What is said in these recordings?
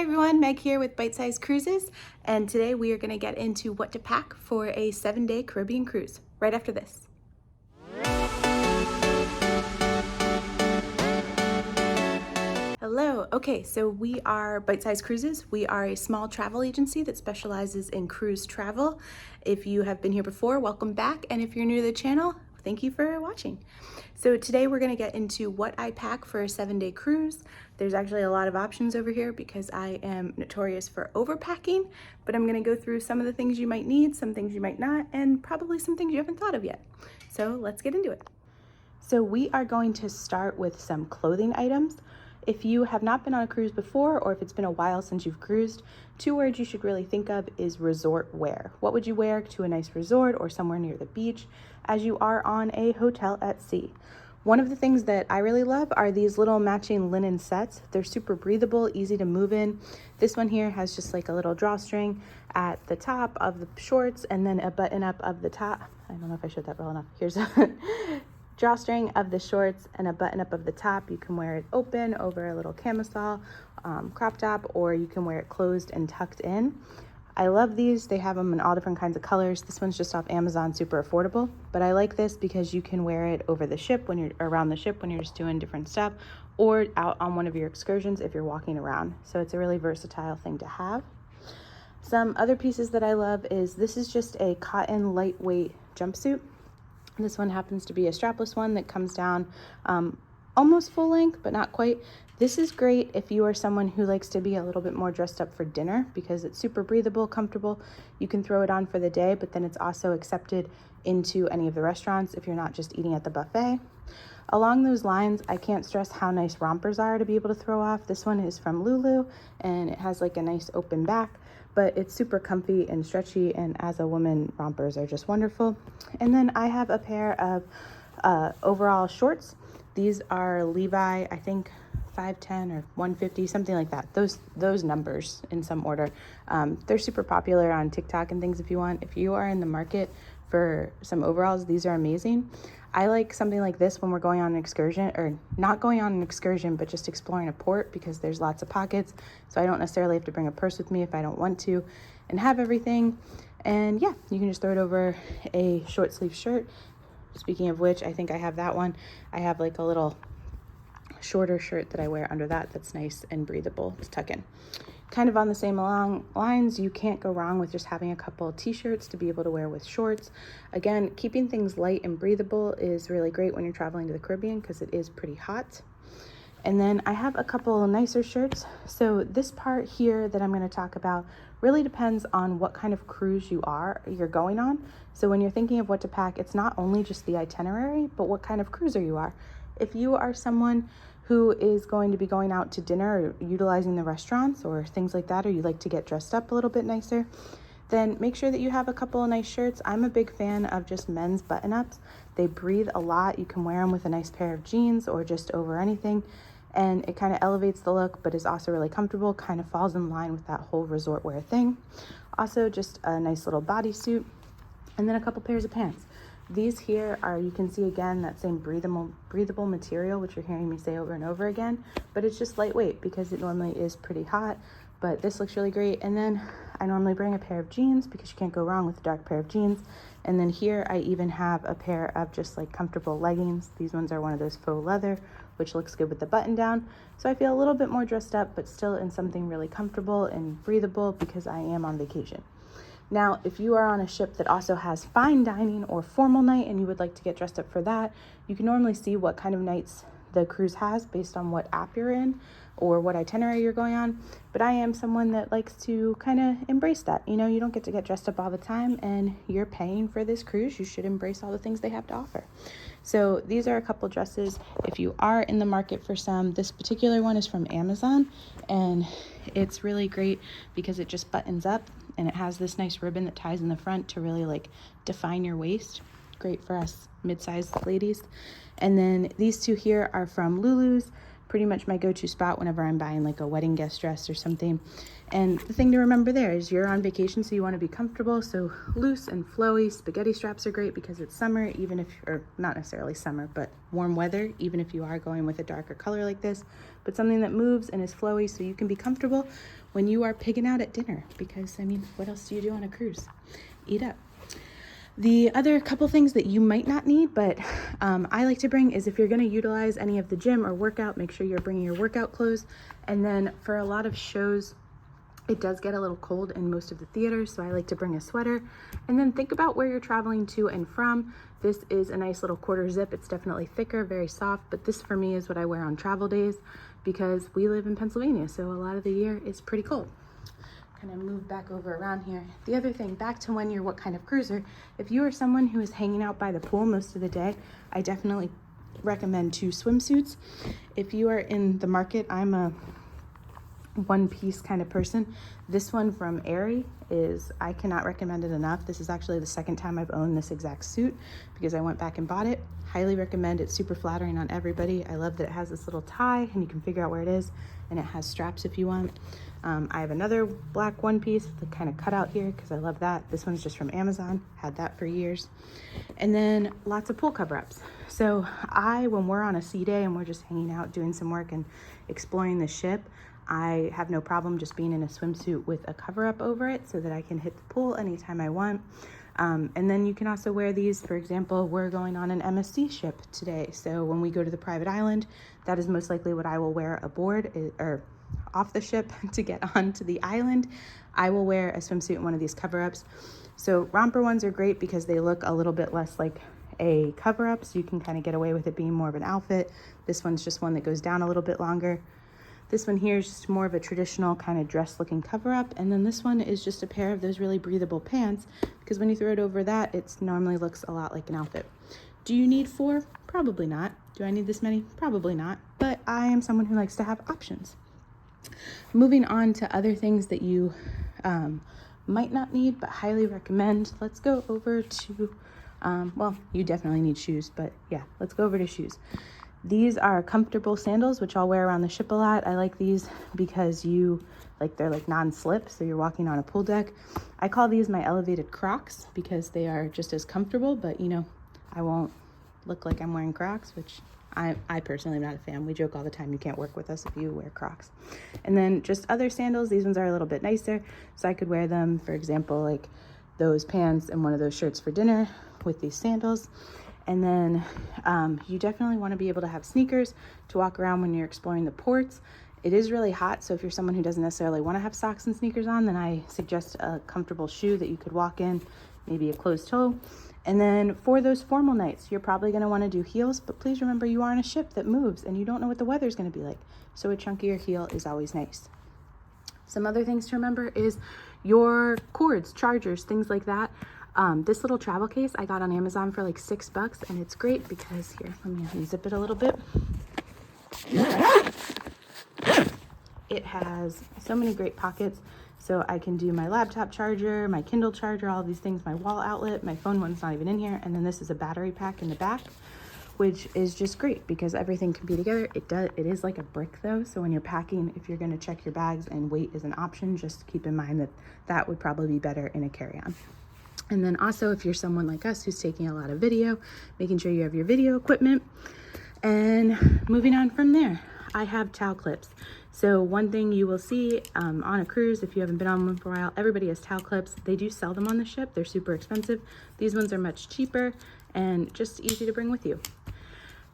everyone, Meg here with Bite Size Cruises, and today we are going to get into what to pack for a 7-day Caribbean cruise, right after this. Hello. Okay, so we are Bite Size Cruises. We are a small travel agency that specializes in cruise travel. If you have been here before, welcome back, and if you're new to the channel, thank you for watching. So today we're going to get into what I pack for a 7-day cruise. There's actually a lot of options over here because I am notorious for overpacking, but I'm going to go through some of the things you might need, some things you might not, and probably some things you haven't thought of yet. So let's get into it. So we are going to start with some clothing items. If you have not been on a cruise before, or if it's been a while since you've cruised, 2 words you should really think of is resort wear. What would you wear to a nice resort or somewhere near the beach as you are on a hotel at sea? One of the things that I really love are these little matching linen sets. They're super breathable, easy to move in. This one here has just like a little drawstring at the top of the shorts and then a button up of the top. I don't know if I showed that well enough. Here's a drawstring of the shorts and a button up of the top. You can wear it open over a little camisole, crop top, or you can wear it closed and tucked in. I love these. They have them in all different kinds of colors. This one's just off Amazon, super affordable, but I like this because you can wear it over the ship when you're around the ship when you're just doing different stuff, or out on one of your excursions if you're walking around. So it's a really versatile thing to have. Some other pieces that I love is this is just a cotton lightweight jumpsuit. This one happens to be a strapless one that comes down almost full length, but not quite. This is great if you are someone who likes to be a little bit more dressed up for dinner because it's super breathable, comfortable. You can throw it on for the day, but then it's also accepted into any of the restaurants if you're not just eating at the buffet. Along those lines, I can't stress how nice rompers are to be able to throw off. This one is from Lulu and it has like a nice open back, but it's super comfy and stretchy, and as a woman, rompers are just wonderful. And then I have a pair of overall shorts. These are Levi, I think 510 or 150, something like that. Those numbers in some order. They're super popular on TikTok and things if you want. If you are in the market for some overalls, these are amazing. I like something like this when we're going on an excursion, or not going on an excursion, but just exploring a port, because there's lots of pockets. So I don't necessarily have to bring a purse with me if I don't want to and have everything. And yeah, you can just throw it over a short sleeve shirt. Speaking of which, I think I have that one. I have like a little shorter shirt that I wear under that that's nice and breathable to tuck in. Kind of on the same lines, you can't go wrong with just having a couple of t-shirts to be able to wear with shorts. Again, keeping things light and breathable is really great when you're traveling to the Caribbean because it is pretty hot. And then I have a couple of nicer shirts. So this part here that I'm going to talk about really depends on what kind of cruise you're going on. So when you're thinking of what to pack, it's not only just the itinerary, but what kind of cruiser you are. If you are someone who is going to be going out to dinner or utilizing the restaurants or things like that, or you like to get dressed up a little bit nicer, then make sure that you have a couple of nice shirts. I'm a big fan of just men's button-ups. They breathe a lot. You can wear them with a nice pair of jeans or just over anything, and it kind of elevates the look, but is also really comfortable, kind of falls in line with that whole resort wear thing. Also, just a nice little bodysuit, and then a couple pairs of pants. These here are, you can see again, that same breathable material, which you're hearing me say over and over again, but it's just lightweight because it normally is pretty hot, but this looks really great. And then I normally bring a pair of jeans because you can't go wrong with a dark pair of jeans. And then here I even have a pair of just like comfortable leggings. These ones are one of those faux leather, which looks good with the button down. So I feel a little bit more dressed up, but still in something really comfortable and breathable because I am on vacation. Now, if you are on a ship that also has fine dining or formal night and you would like to get dressed up for that, you can normally see what kind of nights the cruise has based on what app you're in or what itinerary you're going on. But I am someone that likes to kind of embrace that. You know, you don't get to get dressed up all the time, and you're paying for this cruise. You should embrace all the things they have to offer. So these are a couple dresses. If you are in the market for some, this particular one is from Amazon, and it's really great because it just buttons up and it has this nice ribbon that ties in the front to really like define your waist. Great for us mid-sized ladies. And then these two here are from Lulu's. Pretty much my go-to spot whenever I'm buying like a wedding guest dress or something. And the thing to remember there is you're on vacation, so you want to be comfortable. So loose and flowy spaghetti straps are great because it's summer, even if, or not necessarily summer, but warm weather, even if you are going with a darker color like this. But something that moves and is flowy so you can be comfortable when you are pigging out at dinner, because I mean, what else do you do on a cruise? Eat up. The other couple things that you might not need, but I like to bring, is if you're going to utilize any of the gym or workout, make sure you're bringing your workout clothes. And then for a lot of shows, it does get a little cold in most of the theaters, so I like to bring a sweater. And then think about where you're traveling to and from. This is a nice little quarter zip. It's definitely thicker, very soft, but this for me is what I wear on travel days because we live in Pennsylvania, so a lot of the year it's pretty cold. Kind of move back over around here. The other thing, back to when you're what kind of cruiser, if you are someone who is hanging out by the pool most of the day, I definitely recommend 2 swimsuits. If you are in the market, I'm a one-piece kind of person. This one from Aerie is, I cannot recommend it enough. This is actually the second time I've owned this exact suit because I went back and bought it. Highly recommend. It's super flattering on everybody. I love that it has this little tie and you can figure out where it is, and it has straps if you want. I have another black one piece with the kind of cutout here because I love that. This one's just from Amazon, had that for years. And then lots of pool cover-ups. So when we're on a sea day and we're just hanging out doing some work and exploring the ship, I have no problem just being in a swimsuit with a cover-up over it so that I can hit the pool anytime I want. And then you can also wear these. For example, we're going on an MSC ship today. So when we go to the private island, that is most likely what I will wear aboard or off the ship to get onto the island. I will wear a swimsuit and one of these cover-ups. So romper ones are great because they look a little bit less like a cover-up, so you can kind of get away with it being more of an outfit. This one's just one that goes down a little bit longer. This one here is just more of a traditional kind of dress looking cover-up. And then this one is just a pair of those really breathable pants because when you throw it over that, it normally looks a lot like an outfit. Do you need 4? Probably not. Do I need this many? Probably not. But I am someone who likes to have options. Moving on to other things that you might not need but highly recommend. Let's go over to, well, you definitely need shoes, but yeah, let's go over to shoes. These are comfortable sandals, which I'll wear around the ship a lot. I like these because they're like non-slip, so you're walking on a pool deck. I call these my elevated Crocs because they are just as comfortable, but you know, I won't look like I'm wearing Crocs, which I personally am not a fan. We joke all the time, you can't work with us if you wear Crocs. And then just other sandals, these ones are a little bit nicer, so I could wear them, for example, like those pants and one of those shirts for dinner with these sandals. And then you definitely want to be able to have sneakers to walk around when you're exploring the ports. It is really hot, so if you're someone who doesn't necessarily want to have socks and sneakers on, then I suggest a comfortable shoe that you could walk in, maybe a closed toe. And then for those formal nights, you're probably going to want to do heels, but please remember you are on a ship that moves and you don't know what the weather's going to be like. So a chunkier heel is always nice. Some other things to remember is your cords, chargers, things like that. This little travel case I got on Amazon for like $6, and it's great because here, let me unzip it a little bit. It has so many great pockets, so I can do my laptop charger, my Kindle charger, all these things, my wall outlet, my phone one's not even in here, and then this is a battery pack in the back, which is just great because everything can be together. It is like a brick though, so when you're packing, if you're going to check your bags and weight is an option, just keep in mind that that would probably be better in a carry-on. And then also, if you're someone like us who's taking a lot of video, making sure you have your video equipment. And moving on from there, I have towel clips. So one thing you will see on a cruise, if you haven't been on one for a while, everybody has towel clips. They do sell them on the ship. They're super expensive. These ones are much cheaper and just easy to bring with you.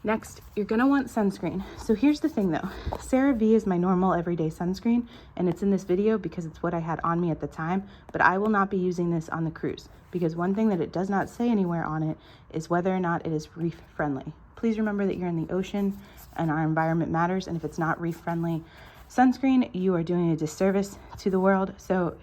Next, you're gonna want sunscreen. So here's the thing though, CeraVe is my normal everyday sunscreen, and it's in this video because it's what I had on me at the time, but I will not be using this on the cruise because one thing that it does not say anywhere on it is whether or not it is reef friendly. Please remember that you're in the ocean and our environment matters, and if it's not reef friendly sunscreen, you are doing a disservice to the world. So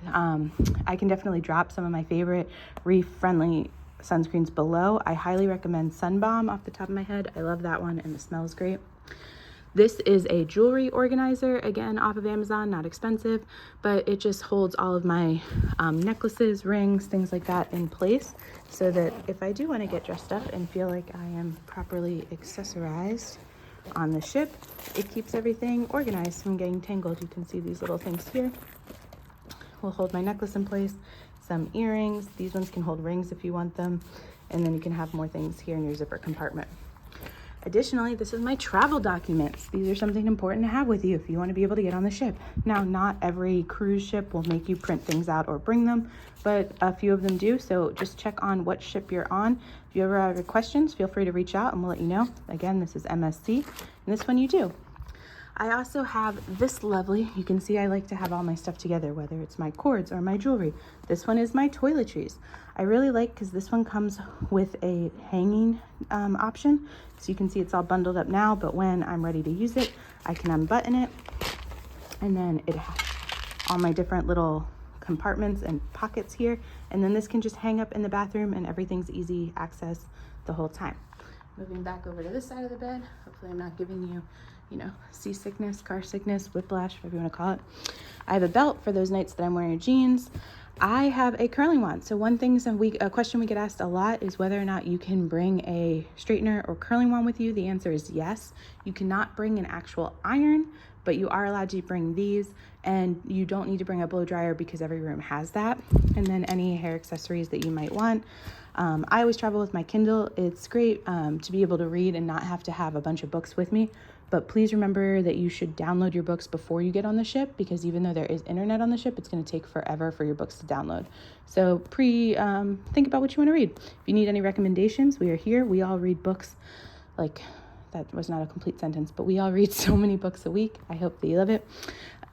I can definitely drop some of my favorite reef friendly sunscreens below. I highly recommend Sun Balm off the top of my head. I love that one and it smells great. This is a jewelry organizer, again off of Amazon, not expensive, but it just holds all of my necklaces, rings, things like that in place so that if I do want to get dressed up and feel like I am properly accessorized on the ship, it keeps everything organized from getting tangled. You can see these little things here will hold my necklace in place. Some earrings, these ones can hold rings if you want them, and then you can have more things here in your zipper compartment. Additionally, this is my travel documents. These are something important to have with you if you want to be able to get on the ship. Now, not every cruise ship will make you print things out or bring them, but a few of them do. So just check on what ship you're on. If you ever have any questions, feel free to reach out and we'll let you know. Again, this is MSC, and this one you do. I also have this lovely, you can see I like to have all my stuff together, whether it's my cords or my jewelry. This one is my toiletries. I really like because this one comes with a hanging option. So you can see it's all bundled up now, but when I'm ready to use it, I can unbutton it. And then it has all my different little compartments and pockets here. And then this can just hang up in the bathroom and everything's easy access the whole time. Moving back over to this side of the bed. Hopefully I'm not giving you, seasickness, car sickness, whiplash, whatever you want to call it. I have a belt for those nights that I'm wearing jeans. I have a curling wand. So one thing, a question we get asked a lot is whether or not you can bring a straightener or curling wand with you. The answer is yes. You cannot bring an actual iron, but you are allowed to bring these, and you don't need to bring a blow dryer because every room has that. And then any hair accessories that you might want. I always travel with my Kindle. It's great to be able to read and not have to have a bunch of books with me. But please remember that you should download your books before you get on the ship, because even though there is internet on the ship, it's going to take forever for your books to download. So think about what you want to read. If you need any recommendations, we are here. We all read books. Like, that was not a complete sentence, but we all read so many books a week. I hope that you love it.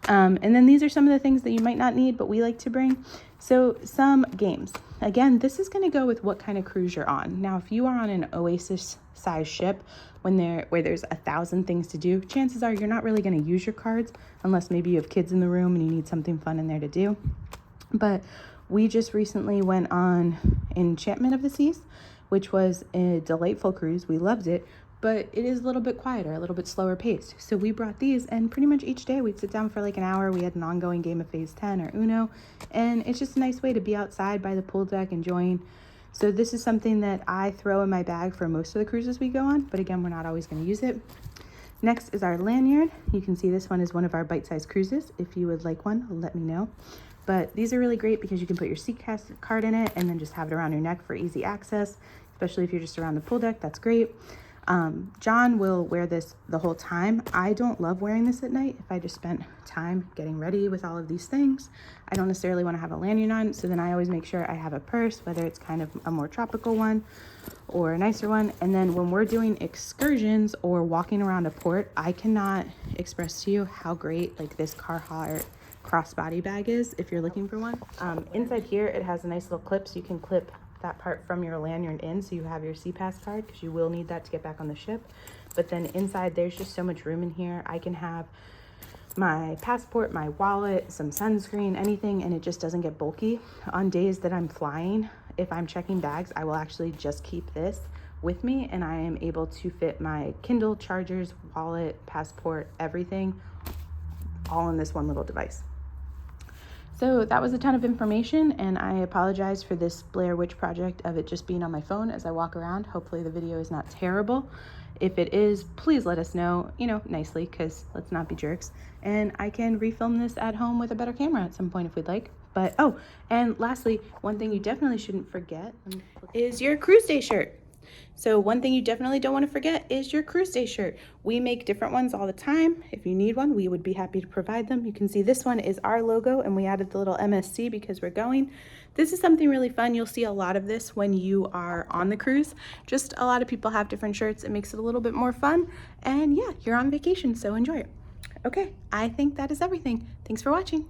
And then these are some of the things that you might not need, but we like to bring. So some games. Again, this is going to go with what kind of cruise you're on. Now, if you are on an Oasis-sized ship where there's 1,000 things to do, chances are you're not really going to use your cards unless maybe you have kids in the room and you need something fun in there to do. But we just recently went on Enchantment of the Seas, which was a delightful cruise. We loved it. But it is a little bit quieter, a little bit slower paced. So we brought these, and pretty much each day we'd sit down for like an hour. We had an ongoing game of Phase 10 or Uno, and it's just a nice way to be outside by the pool deck enjoying. So this is something that I throw in my bag for most of the cruises we go on, but again, we're not always going to use it. Next is our lanyard. You can see this one is one of our bite-sized cruises. If you would like one, let me know. But these are really great because you can put your SeaCast card in it and then just have it around your neck for easy access, especially if you're just around the pool deck. That's great. John will wear this the whole time. I don't love wearing this at night. If I just spent time getting ready with all of these things, I don't necessarily want to have a lanyard on. So then I always make sure I have a purse, whether it's kind of a more tropical one or a nicer one. And then when we're doing excursions or walking around a port, I cannot express to you how great like this Carhartt crossbody bag is if you're looking for one. Inside here, it has a nice little clip, so you can clip that part from your lanyard in, so you have your SeaPass card, because you will need that to get back on the ship. But then inside, there's just so much room in here. I can have my passport, my wallet, some sunscreen, anything, and it just doesn't get bulky. On days that I'm flying, if I'm checking bags, I will actually just keep this with me, and I am able to fit my Kindle, chargers, wallet, passport, everything, all in this one little device. So that was a ton of information, and I apologize for this Blair Witch project of it just being on my phone as I walk around. Hopefully the video is not terrible. If it is, please let us know, nicely, because let's not be jerks. And I can refilm this at home with a better camera at some point if we'd like. But, oh, and lastly, one thing you definitely shouldn't forget is your cruise day shirt. So one thing you definitely don't want to forget is your cruise day shirt. We make different ones all the time. If you need one, we would be happy to provide them. You can see this one is our logo, and we added the little MSC because we're going. This is something really fun. You'll see a lot of this when you are on the cruise. Just a lot of people have different shirts. It makes it a little bit more fun. And yeah, you're on vacation, so enjoy it. Okay, I think that is everything. Thanks for watching.